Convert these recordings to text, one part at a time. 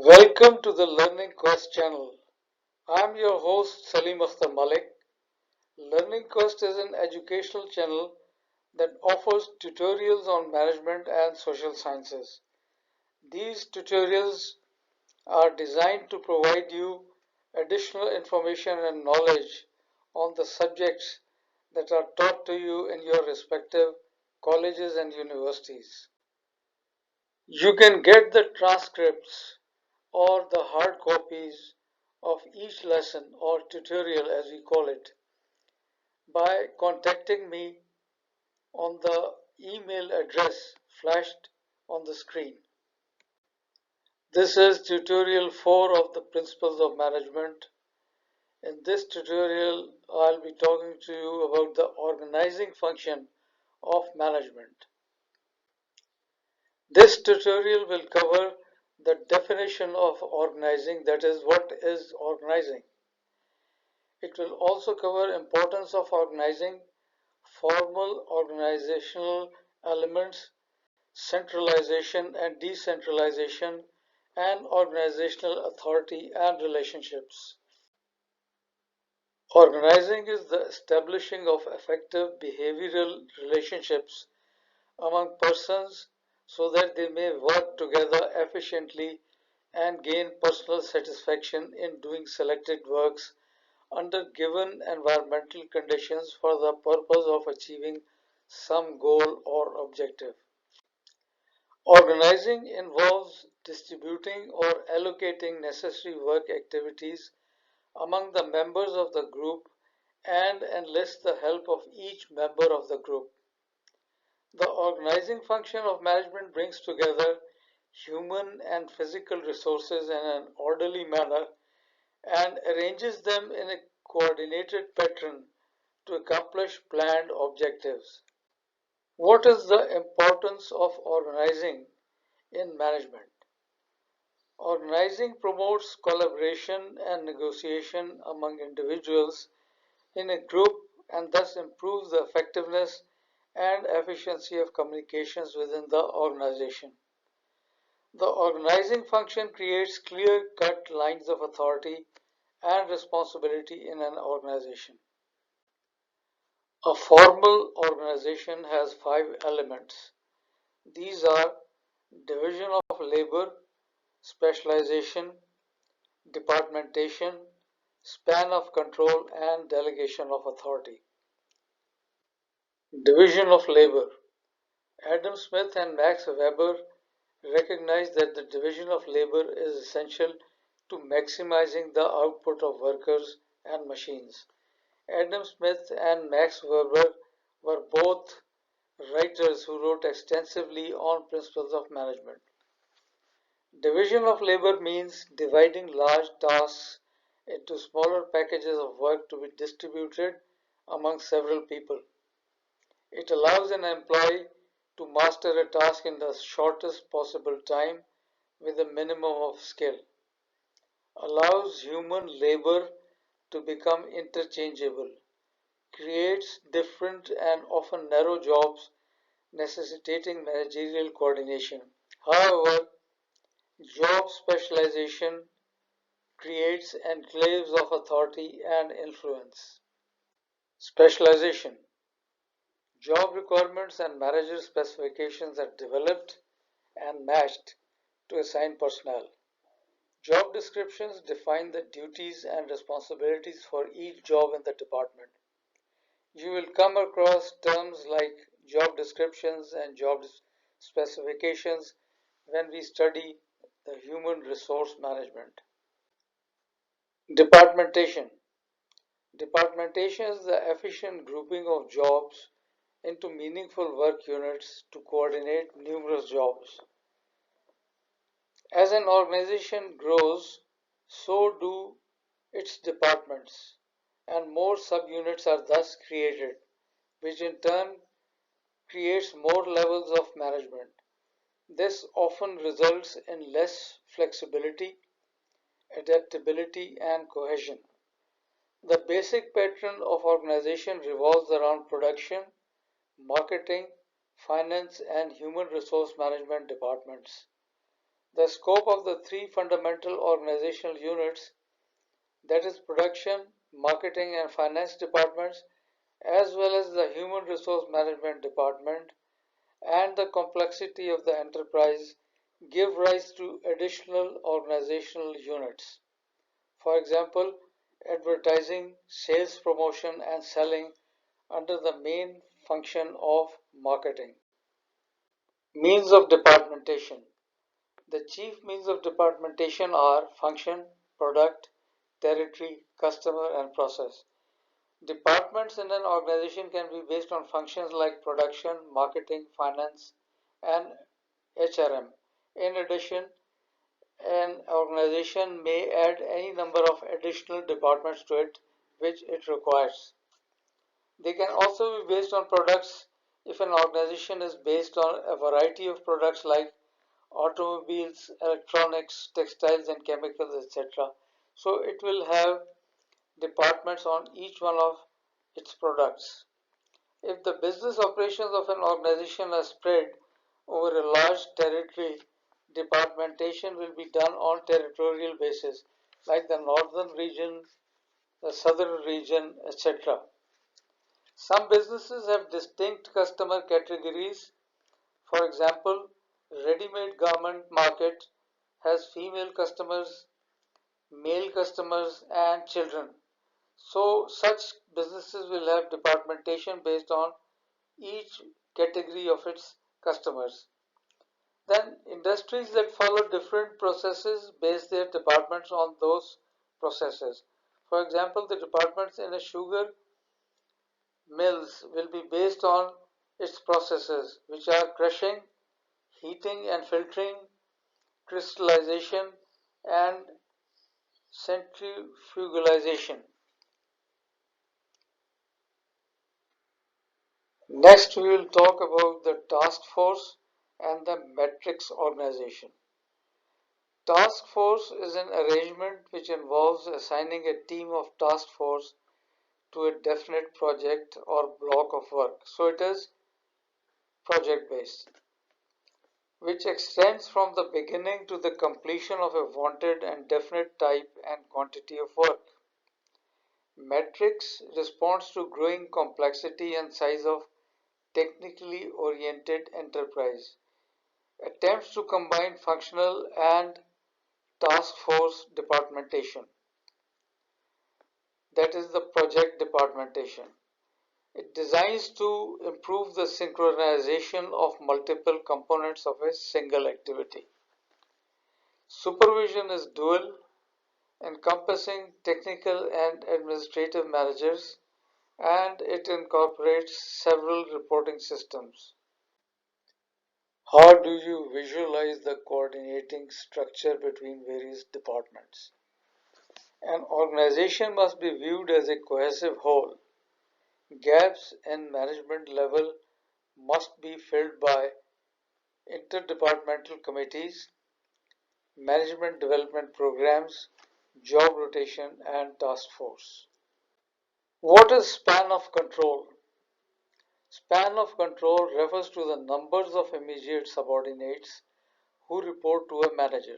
Welcome to the Learning Quest channel. I'm your host Salim Akhtar Malik. Learning Quest is an educational channel that offers tutorials on management and social sciences. These tutorials are designed to provide you additional information and knowledge on the subjects that are taught to you in your respective colleges and universities. You can get the transcripts or the hard copies of each lesson or tutorial as we call it by contacting me on the email address flashed on the screen. This is tutorial 4 of the Principles of Management. In this tutorial, I'll be talking to you about the organizing function of management. This tutorial will cover the definition of organizing, that is, what is organizing. It will also cover importance of organizing, formal organizational elements, centralization and decentralization, and organizational authority and relationships. Organizing is the establishing of effective behavioral relationships among persons so that they may work together efficiently and gain personal satisfaction in doing selected works under given environmental conditions for the purpose of achieving some goal or objective. Organizing involves distributing or allocating necessary work activities among the members of the group and enlist the help of each member of the group. The organizing function of management brings together human and physical resources in an orderly manner and arranges them in a coordinated pattern to accomplish planned objectives. What is the importance of organizing in management? Organizing promotes collaboration and negotiation among individuals in a group and thus improves the effectiveness and efficiency of communications within the organization. The organizing function creates clear-cut lines of authority and responsibility in an organization. A formal organization has 5 elements. These are division of labor, specialization, departmentation, span of control, and delegation of authority. Division of labor. Adam Smith and Max Weber recognized that the division of labor is essential to maximizing the output of workers and machines. Adam Smith and Max Weber were both writers who wrote extensively on principles of management. Division of labor means dividing large tasks into smaller packages of work to be distributed among several people. It allows an employee to master a task in the shortest possible time with a minimum of skill. Allows human labor to become interchangeable. Creates different and often narrow jobs necessitating managerial coordination. However, job specialization creates enclaves of authority and influence. Specialization. Job requirements and manager specifications are developed and matched to assign personnel. Job descriptions define the duties and responsibilities for each job in the department. You will come across terms like job descriptions and job specifications when we study the human resource management. Departmentation. Departmentation is the efficient grouping of jobs into meaningful work units to coordinate numerous jobs. As an organization grows, so do its departments, and more subunits are thus created, which in turn creates more levels of management. This often results in less flexibility, adaptability, and cohesion. The basic pattern of organization revolves around production, marketing, finance, and human resource management departments. The scope of the three fundamental organizational units, that is production, marketing and finance departments, as well as the human resource management department, and the complexity of the enterprise give rise to additional organizational units. For example, advertising, sales promotion and selling under the main function of marketing. Means of departmentation. The chief means of departmentation are function, product, territory, customer, and process. Departments in an organization can be based on functions like production, marketing, finance, and HRM. In addition, an organization may add any number of additional departments to it which it requires. They can also be based on products if an organization is based on a variety of products like automobiles, electronics, textiles and chemicals, etc. So it will have departments on each one of its products. If the business operations of an organization are spread over a large territory, departmentation will be done on territorial basis, like the northern region, the southern region, etc. Some businesses have distinct customer categories. For example, ready-made garment market has female customers, male customers, and children. So such businesses will have departmentation based on each category of its customers. Then industries that follow different processes base their departments on those processes. For example, the departments in a sugar mills will be based on its processes, which are crushing, heating and filtering, crystallization, and centrifugalization. Next, we will talk about the task force and the matrix organization. Task force is an arrangement which involves assigning a team of task force to a definite project or block of work. So it is project based, which extends from the beginning to the completion of a wanted and definite type and quantity of work. Matrix responds to growing complexity and size of technically oriented enterprise. Attempts to combine functional and task force departmentation, that is the project departmentation. It designs to improve the synchronization of multiple components of a single activity. Supervision is dual, encompassing technical and administrative managers, and it incorporates several reporting systems. How do you visualize the coordinating structure between various departments? An organization must be viewed as a cohesive whole. Gaps in management level must be filled by interdepartmental committees, management development programs, job rotation, and task force. What is span of control? Span of control refers to the numbers of immediate subordinates who report to a manager.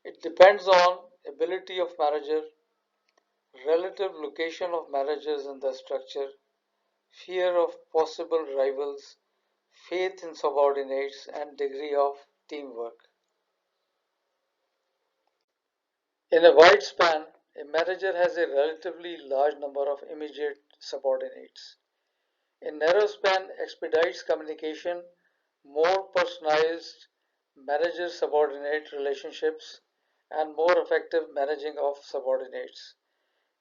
It depends on ability of manager, relative location of managers in the structure, fear of possible rivals, faith in subordinates, and degree of teamwork. In a wide span, a manager has a relatively large number of immediate subordinates. A narrow span expedites communication, more personalized manager subordinate relationships, and more effective managing of subordinates.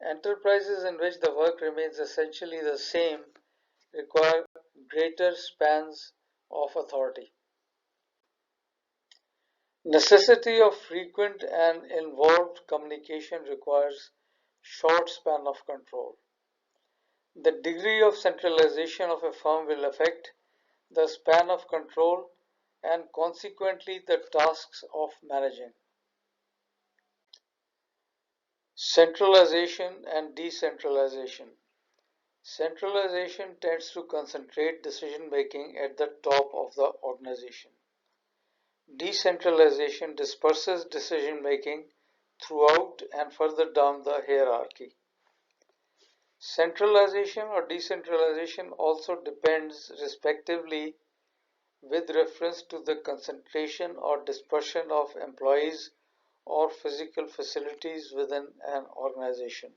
Enterprises in which the work remains essentially the same require greater spans of authority. Necessity of frequent and involved communication requires short span of control. The degree of centralization of a firm will affect the span of control and consequently the tasks of managing. Centralization and decentralization. Centralization tends to concentrate decision making at the top of the organization. Decentralization disperses decision making throughout and further down the hierarchy. Centralization or decentralization also depends respectively with reference to the concentration or dispersion of employees or physical facilities within an organization.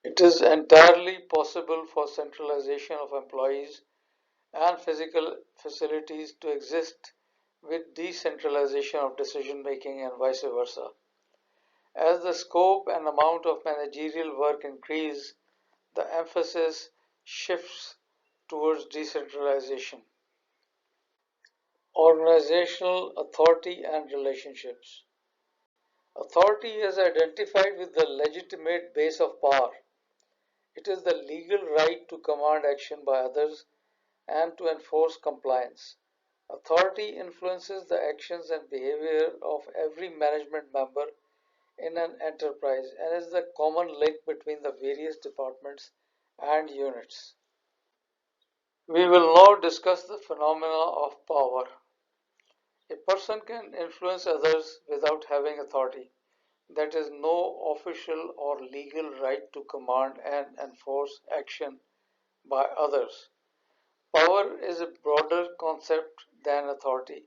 It is entirely possible for centralization of employees and physical facilities to exist with decentralization of decision making and vice versa. As the scope and amount of managerial work increase, the emphasis shifts towards decentralization. Organizational authority and relationships. Authority is identified with the legitimate base of power. It is the legal right to command action by others and to enforce compliance. Authority influences the actions and behavior of every management member in an enterprise and is the common link between the various departments and units. We will now discuss the phenomena of power. A person can influence others without having authority. That is, no official or legal right to command and enforce action by others. Power is a broader concept than authority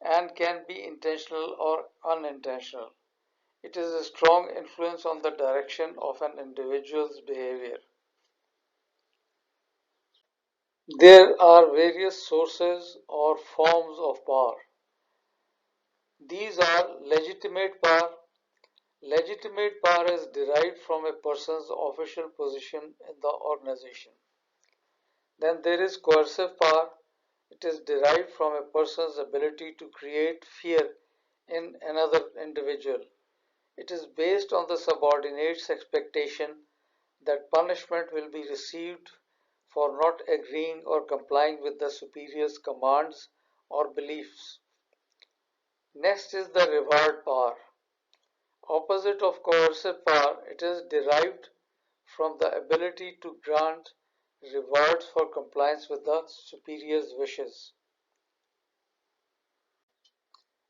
and can be intentional or unintentional. It is a strong influence on the direction of an individual's behavior. There are various sources or forms of power. These are legitimate power. Legitimate power is derived from a person's official position in the organization. Then there is coercive power. It is derived from a person's ability to create fear in another individual. It is based on the subordinate's expectation that punishment will be received for not agreeing or complying with the superior's commands or beliefs. Next is the reward power. Opposite of coercive power, it is derived from the ability to grant rewards for compliance with the superior's wishes.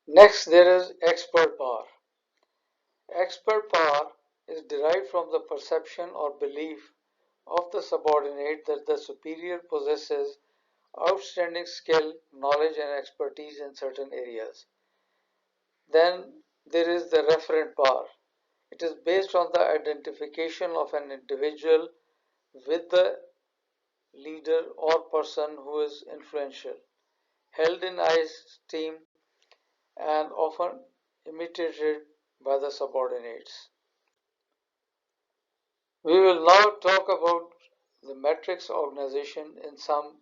Next, there is expert power. Expert power is derived from the perception or belief of the subordinate that the superior possesses outstanding skill, knowledge, and expertise in certain areas. Then there is the referent power. It is based on the identification of an individual with the leader or person who is influential, held in high esteem, and often imitated by the subordinates. We will now talk about the matrix organization in some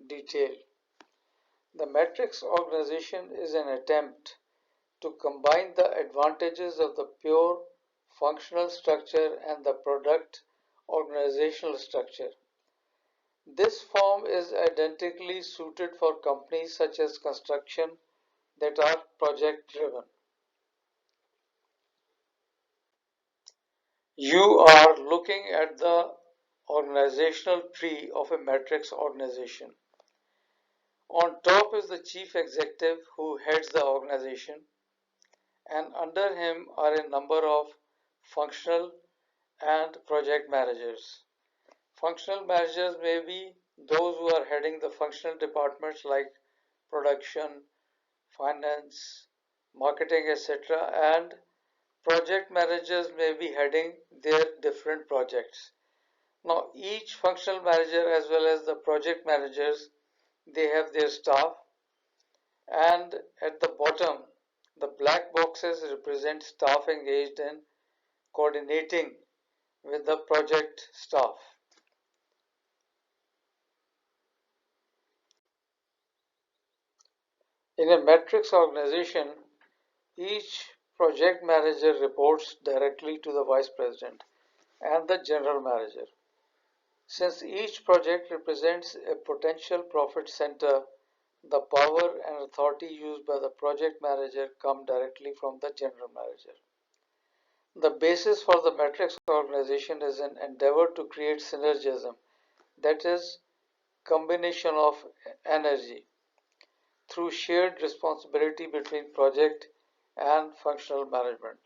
detail. The matrix organization is an attempt to combine the advantages of the pure functional structure and the product organizational structure. This form is identically suited for companies such as construction that are project driven. You are looking at the organizational tree of a matrix organization. On top is the chief executive who heads the organization, and under him are a number of functional and project managers. Functional managers may be those who are heading the functional departments like production, finance, marketing, etc., and project managers may be heading their different projects. Now, each functional manager as well as the project managers, they have their staff, and at the bottom, the black boxes represent staff engaged in coordinating with the project staff. In a matrix organization, each project manager reports directly to the vice president and the general manager. Since each project represents a potential profit center, the power and authority used by the project manager come directly from the general manager. The basis for the matrix organization is an endeavor to create synergism, that is, combination of energy. through shared responsibility between project and functional management.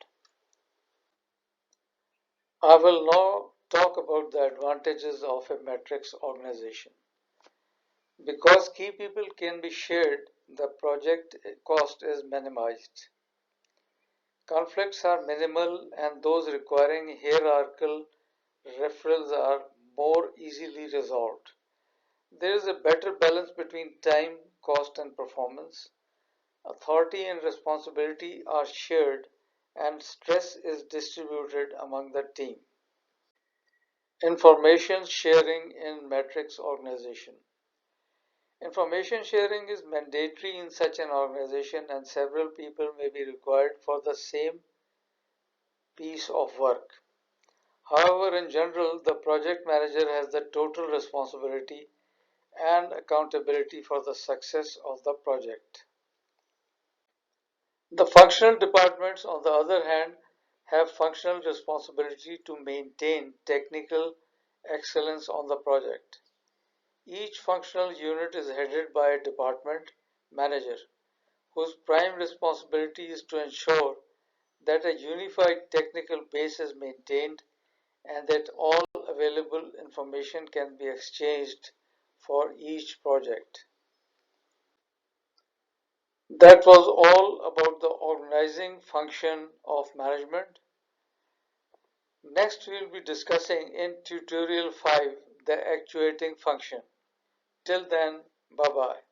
I will now talk about the advantages of a matrix organization. Because key people can be shared, the project cost is minimized. Conflicts are minimal and those requiring hierarchical referrals are more easily resolved. There is a better balance between time, cost, and performance. Authority and responsibility are shared and stress is distributed among the team. Information sharing in matrix organization. Information sharing is mandatory in such an organization and several people may be required for the same piece of work. However, in general, the project manager has the total responsibility and accountability for the success of the project. The functional departments, on the other hand, have functional responsibility to maintain technical excellence on the project. Each functional unit is headed by a department manager whose prime responsibility is to ensure that a unified technical base is maintained and that all available information can be exchanged for each project. That was all about the organizing function of management. Next, we will be discussing in tutorial 5 the actuating function. Till then, bye bye.